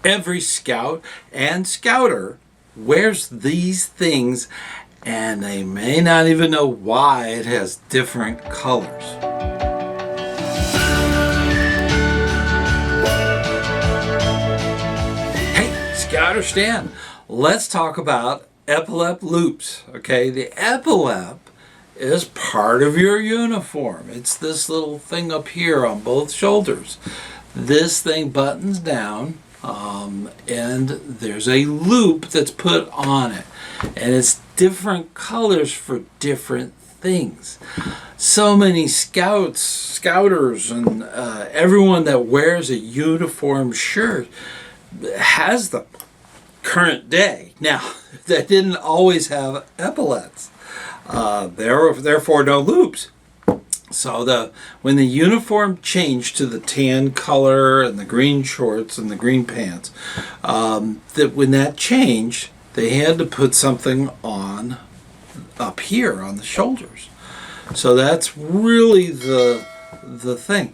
Every scout and scouter wears these things, and they may not even know why it has different colors. Hey, ScouterStan, let's talk about epaulet loops. Okay, the epaulet is part of your uniform. It's this little thing up here on both shoulders. This thing buttons down, and there's a loop that's put on it, and it's different colors for different things. So many scouters, and everyone that wears a uniform shirt has them current day. Now, that didn't always have epaulets. Therefore, no loops. So when the uniform changed to the tan color and the green shorts and the green pants, when that changed, they had to put something on up here on the shoulders. So that's really the thing.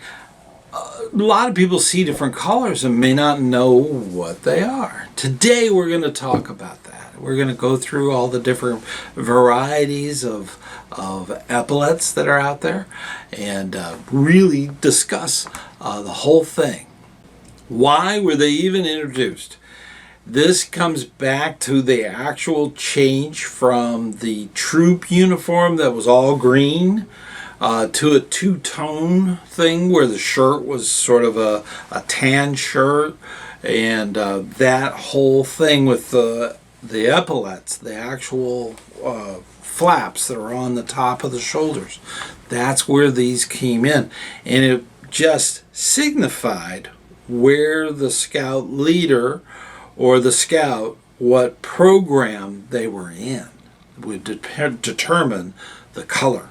A lot of people see different colors and may not know what they are. Today we're going to talk about that. We're going to go through all the different varieties of epaulets that are out there and really discuss the whole thing. Why were they even introduced? This comes back to the actual change from the troop uniform that was all green to a two-tone thing where the shirt was sort of a tan shirt, and that whole thing with the epaulets, the actual flaps that are on the top of the shoulders. That's where these came in, and it just signified where the scout leader or the scout, what program they were in, would determine the color.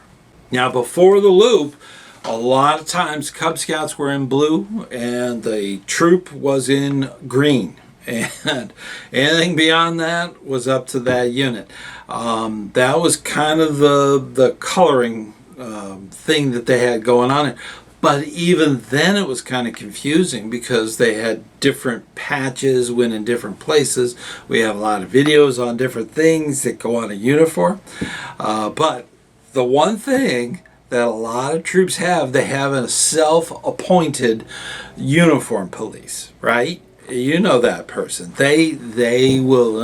Now, before the loop, a lot of times Cub Scouts were in blue and the troop was in green. And anything beyond that was up to that unit. That was kind of the coloring thing that they had going on. But even then it was kind of confusing because they had different patches, went in different places. We have a lot of videos on different things that go on a uniform. But the one thing that a lot of troops have, they have a self-appointed uniform police, right? You know that person. They will,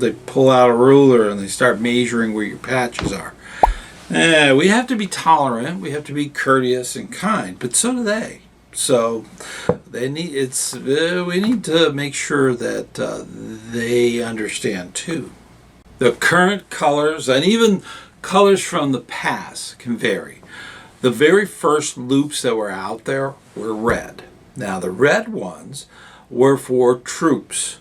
they pull out a ruler and they start measuring where your patches are. We have to be tolerant. We have to be courteous and kind, but so do they. So we need to make sure that they understand too. The current colors and even colors from the past can vary. The very first loops that were out there were red. Now, the red ones were for troops.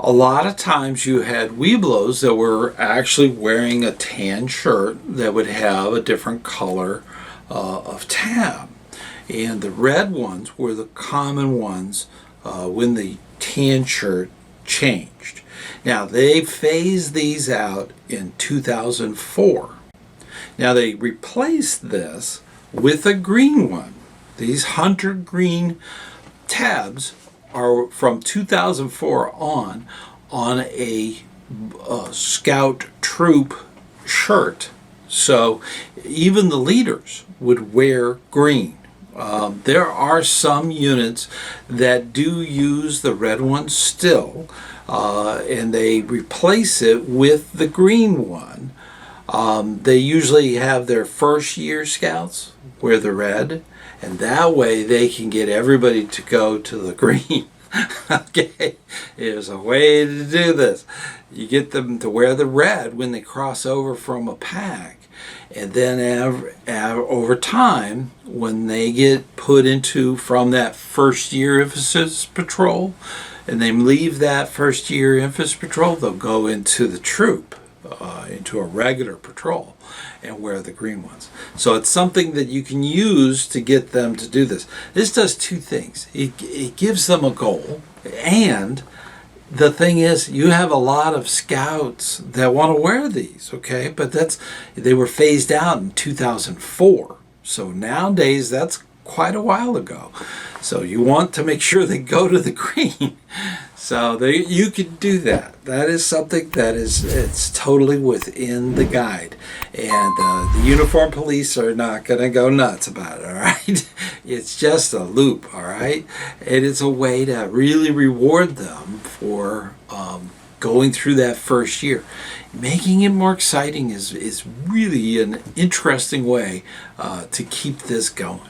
A lot of times you had Webelos that were actually wearing a tan shirt that would have a different color of tab. And the red ones were the common ones when the tan shirt changed. Now, they phased these out in 2004. Now, they replaced this with a green one. These hunter green tabs are from 2004 on a scout troop shirt. So even the leaders would wear green. There are some units that do use the red one still, and they replace it with the green one. They usually have their first year scouts wear the red, and that way they can get everybody to go to the green. Okay, there's a way to do this. You get them to wear the red when they cross over from a pack, and then over time, when they get put into from that first year emphasis patrol, and they leave that first year emphasis patrol, they'll go into the troop, into a regular patrol, and wear the green ones. So it's something that you can use to get them to do this. This does two things. It gives them a goal, and the thing is, you have a lot of scouts that want to wear these, okay? But they were phased out in 2004. So nowadays, that's quite a while ago. So you want to make sure they go to the green. So you can do that. That is something that it's totally within the guide. And the uniform police are not going to go nuts about it, all right? It's just a loop, all right? It is a way to really reward them for going through that first year. Making it more exciting is really an interesting way to keep this going.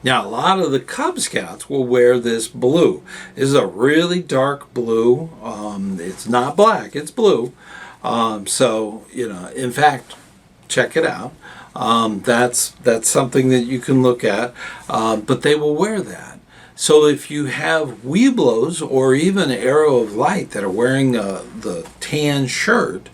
Now, a lot of the Cub Scouts will wear this blue. This is a really dark blue. It's not black, it's blue. So, in fact, check it out. That's something that you can look at. But they will wear that. So if you have Webelos or even Arrow of Light that are wearing the tan shirt,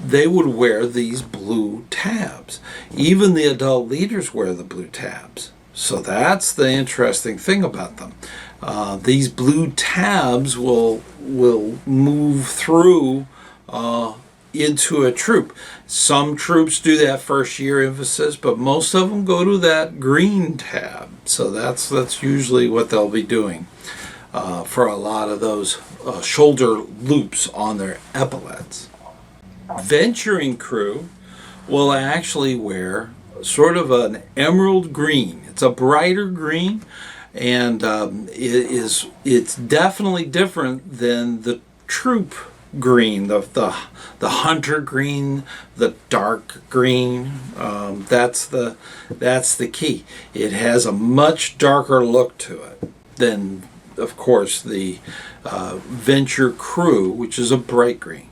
they would wear these blue tabs. Even the adult leaders wear the blue tabs. So that's the interesting thing about them. These blue tabs will move through into a troop. Some troops do that first year emphasis, but most of them go to that green tab. So that's usually what they'll be doing for a lot of those shoulder loops on their epaulets. Venturing crew will actually wear sort of an emerald green. It's a brighter green, and it's definitely different than the troop green, the hunter green, the dark green. That's the key. It has a much darker look to it than, of course, the Venture crew, which is a bright green.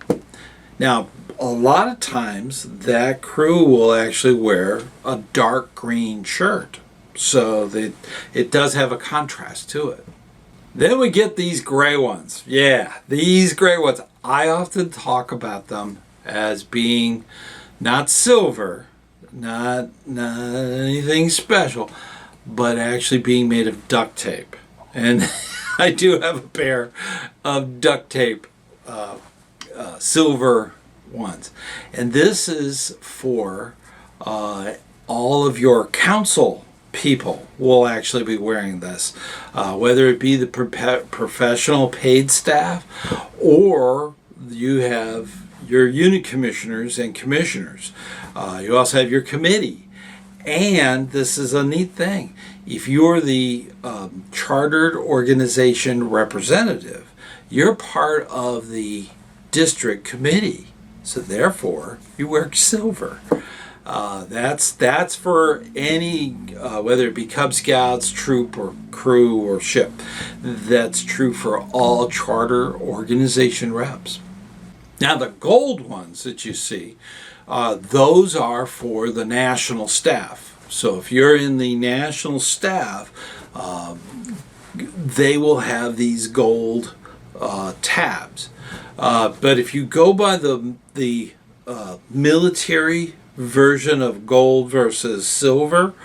Now, a lot of times that crew will actually wear a dark green shirt, so that it does have a contrast to it. Then we get these gray ones. Yeah, these gray ones. I often talk about them as being not silver, not anything special, but actually being made of duct tape. And I do have a pair of duct tape silver ones. And this is for all of your council people will actually be wearing this, whether it be the professional paid staff or you have your unit commissioners and commissioners. You also have your committee. And this is a neat thing. If you're the chartered organization representative, you're part of the district committee. So therefore, you wear silver. That's for any, whether it be Cub Scouts, troop, or crew, or ship. That's true for all charter organization reps. Now, the gold ones that you see, those are for the national staff. So if you're in the national staff, they will have these gold tabs. But if you go by the military version of gold versus silver,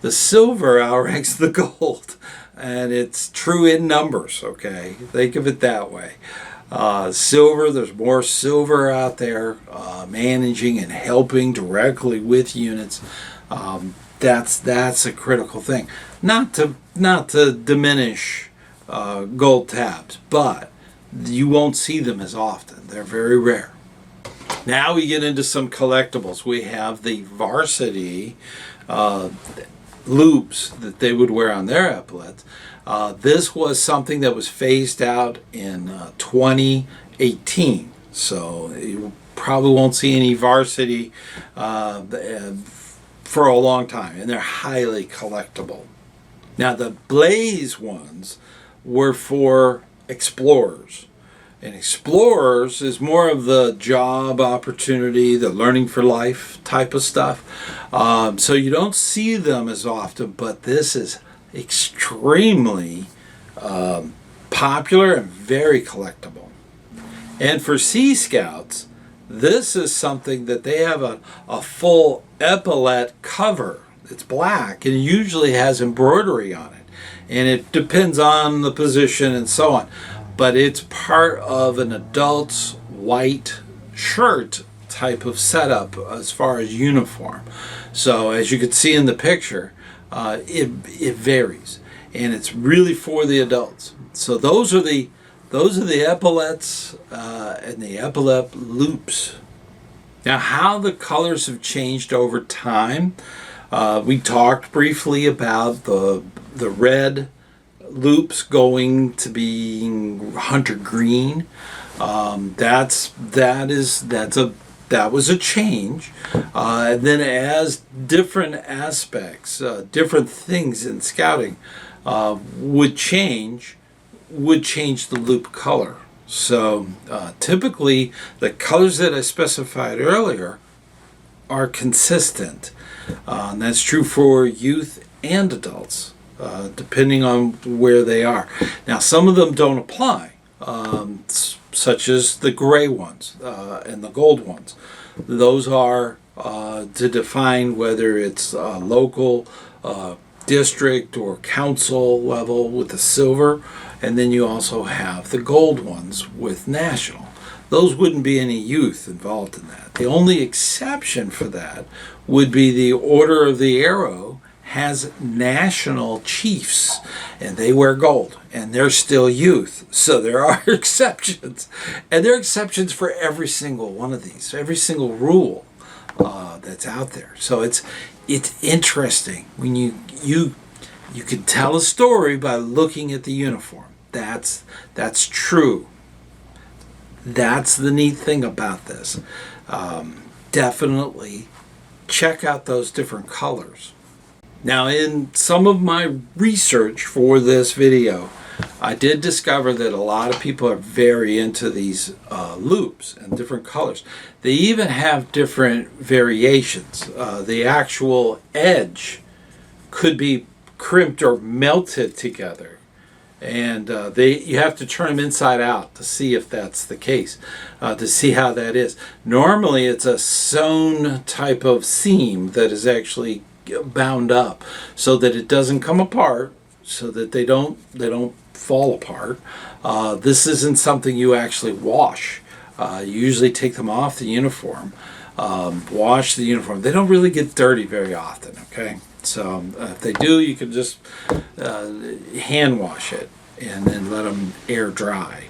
the silver outranks the gold, and it's true in numbers. Okay, think of it that way. Silver, there's more silver out there managing and helping directly with units. That's a critical thing. Not to diminish gold tabs, but you won't see them as often. They're very rare. Now we get into some collectibles. We have the varsity loops that they would wear on their epaulets. This was something that was phased out in 2018. So you probably won't see any varsity for a long time. And they're highly collectible. Now the blaze ones were for explorers. And explorers is more of the job opportunity, the learning for life type of stuff. So you don't see them as often, but this is extremely popular and very collectible. And for Sea Scouts, this is something that they have a full epaulet cover. It's black and it usually has embroidery on it. And it depends on the position and so on. But it's part of an adult's white shirt type of setup as far as uniform. So as you can see in the picture, it varies, and it's really for the adults. So those are the epaulets and the epaulet loops. Now, how the colors have changed over time. We talked briefly about the red loops going to being hunter green. That was a change. And then as different aspects, different things in scouting would change the loop color. So typically the colors that I specified earlier are consistent. And that's true for youth and adults, depending on where they are. Now, some of them don't apply, such as the gray ones and the gold ones. Those are to define whether it's local, district, or council level with the silver. And then you also have the gold ones with national. Those wouldn't be any youth involved in that. The only exception for that would be the Order of the Arrow has national chiefs, and they wear gold, and they're still youth. So there are exceptions, and there are exceptions for every single one of these, every single rule that's out there. So it's interesting when you can tell a story by looking at the uniform. That's true. That's the neat thing about this. Definitely check out those different colors. Now, in some of my research for this video, I did discover that a lot of people are very into these loops and different colors. They even have different variations. The actual edge could be crimped or melted together. And you have to turn them inside out to see if that's the case, to see how that is. Normally, it's a sewn type of seam that is actually bound up so that it doesn't come apart, so that they don't fall apart. This isn't something you actually wash. You usually take them off the uniform, wash the uniform. They don't really get dirty very often, okay? So if they do, you can just hand wash it and then let them air dry.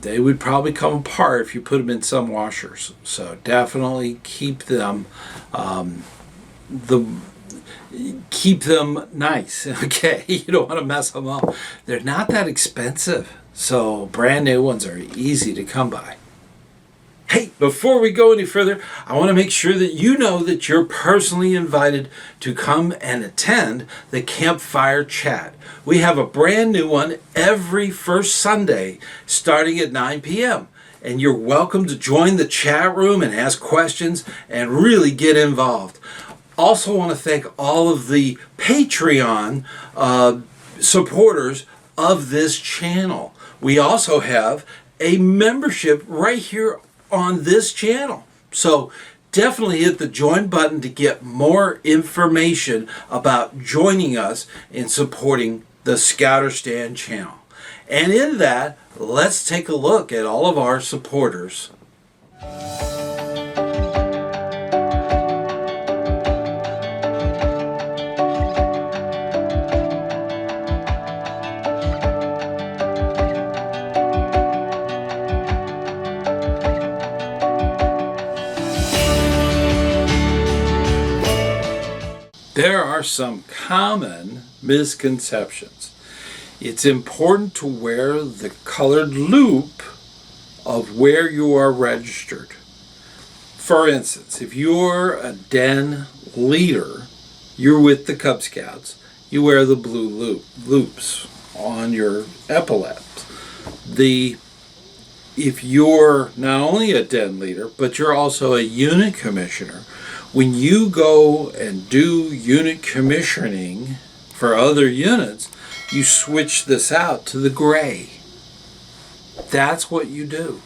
They would probably come apart if you put them in some washers. So definitely keep them nice. Okay, you don't want to mess them up. They're not that expensive, so brand new ones are easy to come by. Hey, before we go any further, I want to make sure that you know that you're personally invited to come and attend the Campfire Chat. We have a brand new one every first Sunday starting at 9 p.m. And you're welcome to join the chat room and ask questions and really get involved. Also want to thank all of the Patreon supporters of this channel. We also have a membership right here on this channel. So definitely hit the join button to get more information about joining us in supporting the ScouterStan channel. And in that, let's take a look at all of our supporters. There are some common misconceptions. It's important to wear the colored loop of where you are registered. For instance, if you're a den leader, you're with the Cub Scouts, you wear the blue loops on your epaulet. If you're not only a den leader, but you're also a unit commissioner, when you go and do unit commissioning for other units, you switch this out to the gray. That's what you do.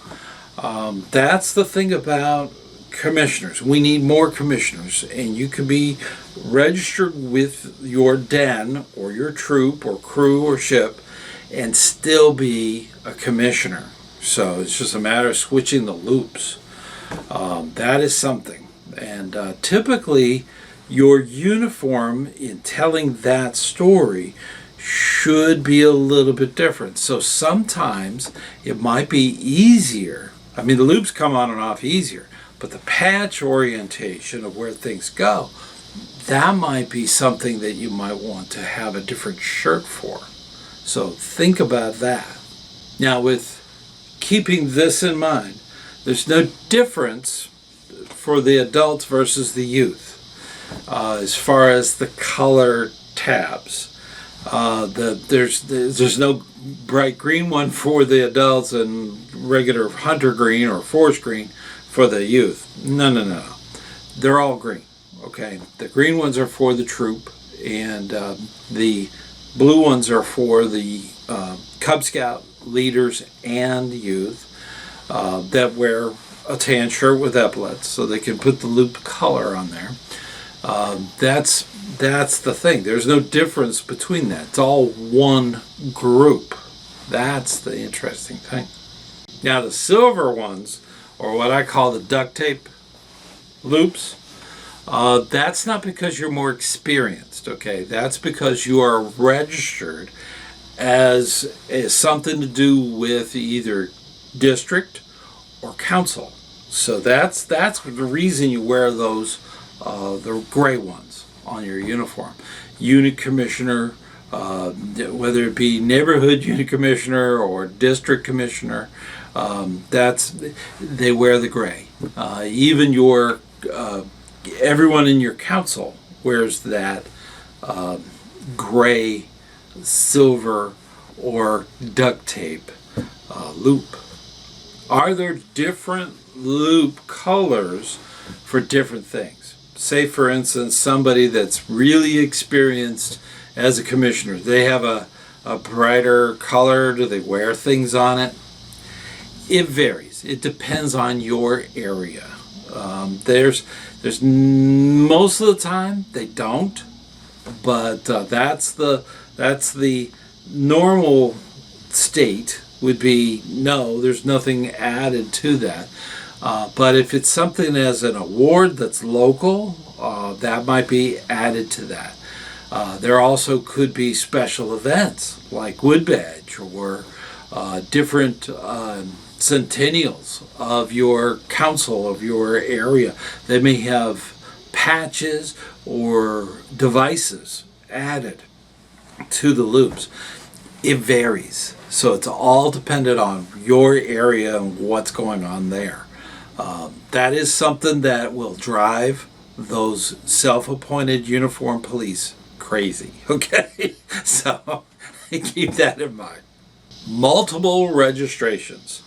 That's the thing about commissioners. We need more commissioners, and you can be registered with your den or your troop or crew or ship and still be a commissioner. So it's just a matter of switching the loops. That is something. And typically Your uniform in telling that story should be a little bit different. So sometimes it might be easier. I mean, the loops come on and off easier, but the patch orientation of where things go, that might be something that you might want to have a different shirt for. So think about that. Now, with keeping this in mind, there's no difference for the adults versus the youth as far as the color tabs. There's no bright green one for the adults and regular hunter green or forest green for the youth. No. They're all green. Okay, the green ones are for the troop, and the blue ones are for the Cub Scout leaders and youth that wear a tan shirt with epaulets, so they can put the loop color on there. That's the thing. There's no difference between that. It's all one group. That's the interesting thing. Now the silver ones, or what I call the duct tape loops, that's not because you're more experienced, okay? That's because you are registered as something to do with either district or council. So that's the reason you wear those, the gray ones on your uniform. Unit commissioner, whether it be neighborhood unit commissioner or district commissioner, they wear the gray. Even your everyone in your council wears that gray, silver, or duct tape loop. Are there different loop colors for different things? Say, for instance, somebody that's really experienced as a commissioner, they have a brighter color. Do they wear things on it? It varies. It depends on your area. There's most of the time they don't, but that's the normal state would be no. There's nothing added to that. But if it's something as an award that's local, that might be added to that. There also could be special events like Wood Badge or different centennials of your council, of your area. They may have patches or devices added to the loops. It varies. So it's all dependent on your area and what's going on there. That is something that will drive those self-appointed uniformed police crazy. Okay? So keep that in mind. Multiple registrations.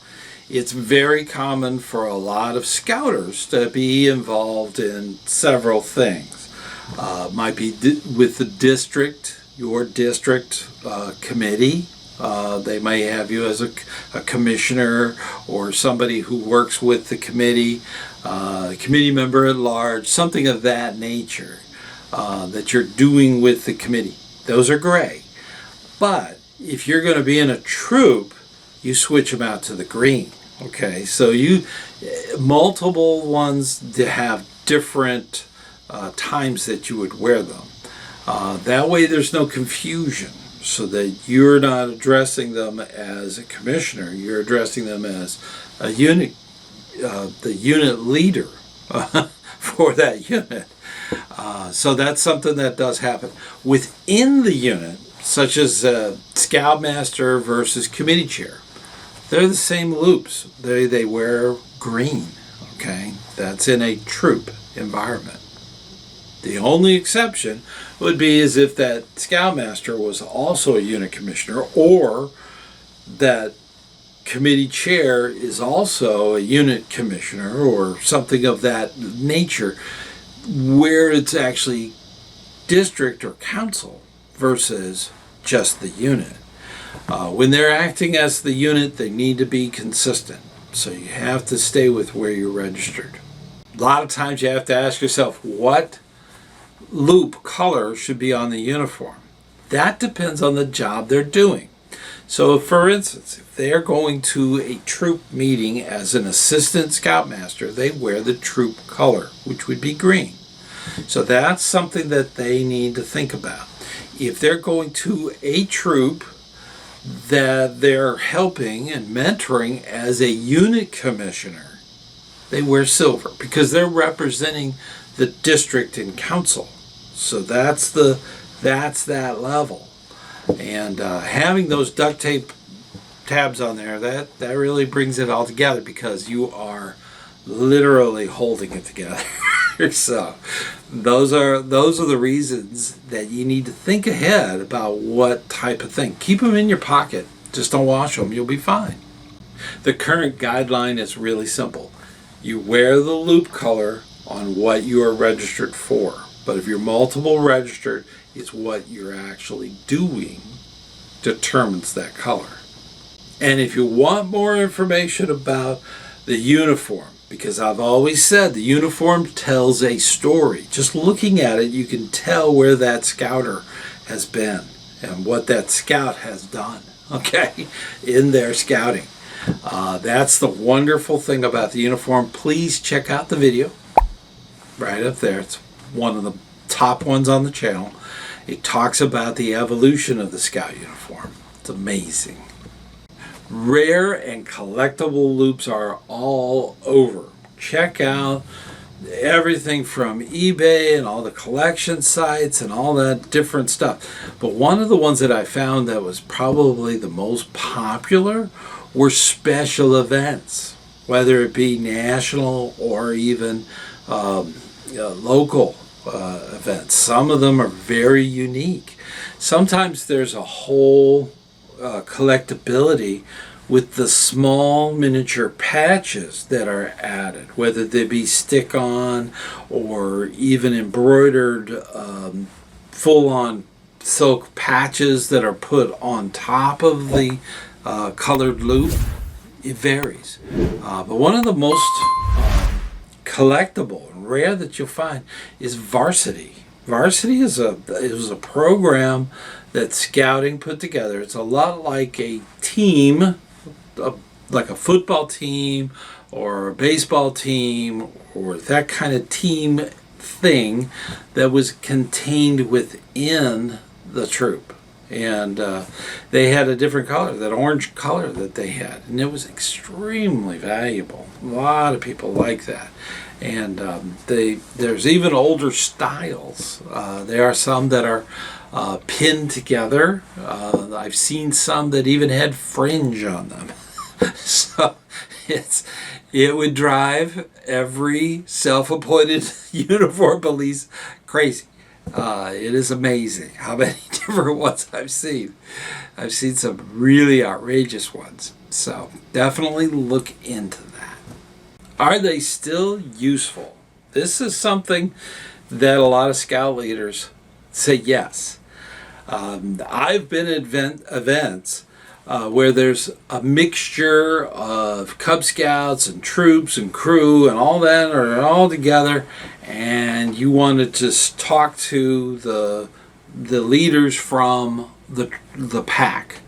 It's very common for a lot of scouters to be involved in several things. Might be with the district, your district committee. They may have you as a commissioner or somebody who works with the committee, committee member at large, something of that nature that you're doing with the committee. Those are gray. But if you're going to be in a troop, you switch them out to the green. Okay, so multiple ones that have different times that you would wear them. That way there's no confusion, so that you're not addressing them as a commissioner, you're addressing them as a unit, the unit leader for that unit. So that's something that does happen. Within the unit, such as Scoutmaster versus committee chair, they're the same loops. They wear green, okay? That's in a troop environment. The only exception would be as if that Scoutmaster was also a unit commissioner, or that committee chair is also a unit commissioner or something of that nature, where it's actually district or council versus just the unit. When they're acting as the unit, they need to be consistent. So you have to stay with where you're registered. A lot of times you have to ask yourself, what loop color should be on the uniform? That depends on the job they're doing. So for instance, if they're going to a troop meeting as an assistant scoutmaster, they wear the troop color, which would be green. So that's something that they need to think about. If they're going to a troop that they're helping and mentoring as a unit commissioner, they wear silver because they're representing the district and council. So that's that level. And having those duct tape tabs on there, that really brings it all together because you are literally holding it together. So those are the reasons that you need to think ahead about what type of thing. Keep them in your pocket. Just don't wash them. You'll be fine. The current guideline is really simple. You wear the loop color on what you are registered for. But if you're multiple registered, it's what you're actually doing determines that color. And if you want more information about the uniform, because I've always said the uniform tells a story. Just looking at it, you can tell where that scouter has been and what that scout has done, okay, in their scouting. That's the wonderful thing about the uniform. Please check out the video right up there. It's one of the top ones on the channel. It talks about the evolution of the scout uniform. It's amazing. Rare and collectible loops are all over. Check out everything from eBay and all the collection sites and all that different stuff. But one of the ones that I found that was probably the most popular were special events, whether it be national or even local events. Some of them are very unique. Sometimes there's a whole collectability with the small miniature patches that are added, whether they be stick-on or even embroidered full-on silk patches that are put on top of the colored loop. It varies. But one of the most collectible and rare that you'll find is Varsity. Varsity is a program that Scouting put together. It's a lot like a team, like a football team or a baseball team or that kind of team thing that was contained within the troop. And they had a different color, that orange color that they had, and it was extremely valuable. A lot of people like that. And there's even older styles. There are some that are pinned together. I've seen some that even had fringe on them. So it would drive every self-appointed uniform police crazy. It is amazing how many different ones I've seen. I've seen some really outrageous ones. So definitely look into that. Are they still useful? This is something that a lot of scout leaders say yes. I've been at events where there's a mixture of Cub Scouts and troops and crew and all that are all together, and you wanted to talk to the leaders from the pack.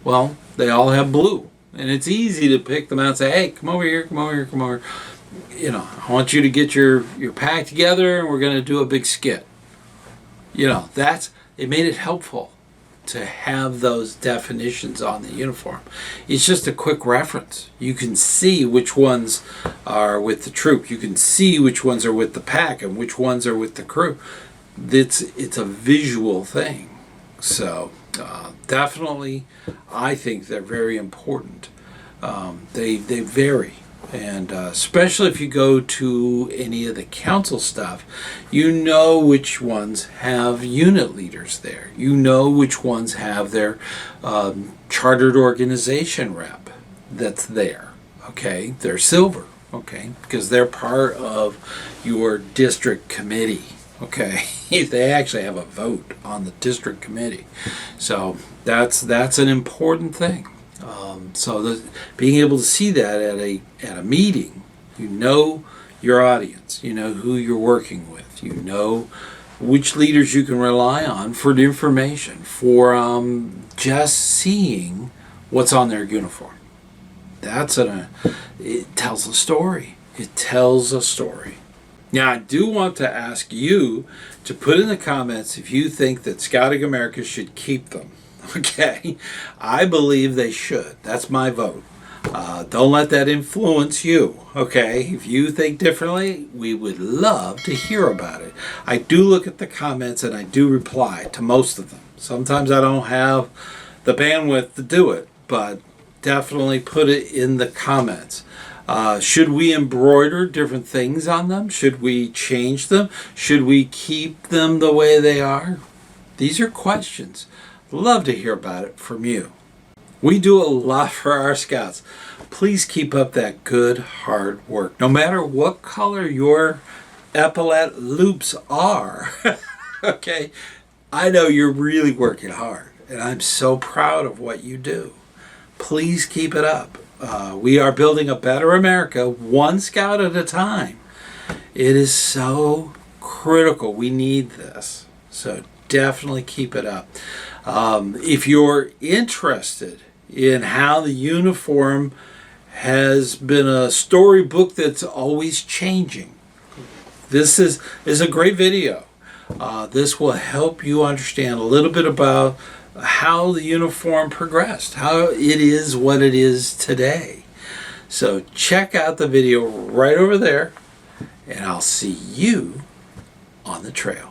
Well, they all have blue, and it's easy to pick them out and say, hey, come over here, come over here, come over. You know, I want you to get your pack together, and we're going to do a big skit. You know, it made it helpful to have those definitions on the uniform. It's just a quick reference. You can see which ones are with the troop. You can see which ones are with the pack and which ones are with the crew. It's a visual thing. So definitely, I think they're very important. They vary. And especially if you go to any of the council stuff, you know which ones have unit leaders there. You know which ones have their chartered organization rep that's there. Okay, they're silver. Okay, because they're part of your district committee. Okay, they actually have a vote on the district committee. So that's an important thing. So being able to see that at a meeting, you know your audience, you know who you're working with, you know which leaders you can rely on for the information, for just seeing what's on their uniform. It tells a story. It tells a story. Now, I do want to ask you to put in the comments if you think that Scouting America should keep them. Okay? I believe they should. That's my vote. Don't let that influence you. Okay? If you think differently, we would love to hear about it. I do look at the comments and I do reply to most of them. Sometimes I don't have the bandwidth to do it, but definitely put it in the comments. Should we embroider different things on them? Should we change them? Should we keep them the way they are? These are questions. Love to hear about it from you. We do a lot for our scouts. Please keep up that good, hard work. No matter what color your epaulet loops are, okay, I know you're really working hard, and I'm so proud of what you do. Please keep it up. We are building a better America, one scout at a time. It is so critical. We need this. So definitely keep it up. If you're interested in how the uniform has been a storybook that's always changing, this is a great video. This will help you understand a little bit about how the uniform progressed, how it is what it is today. So check out the video right over there, and I'll see you on the trail.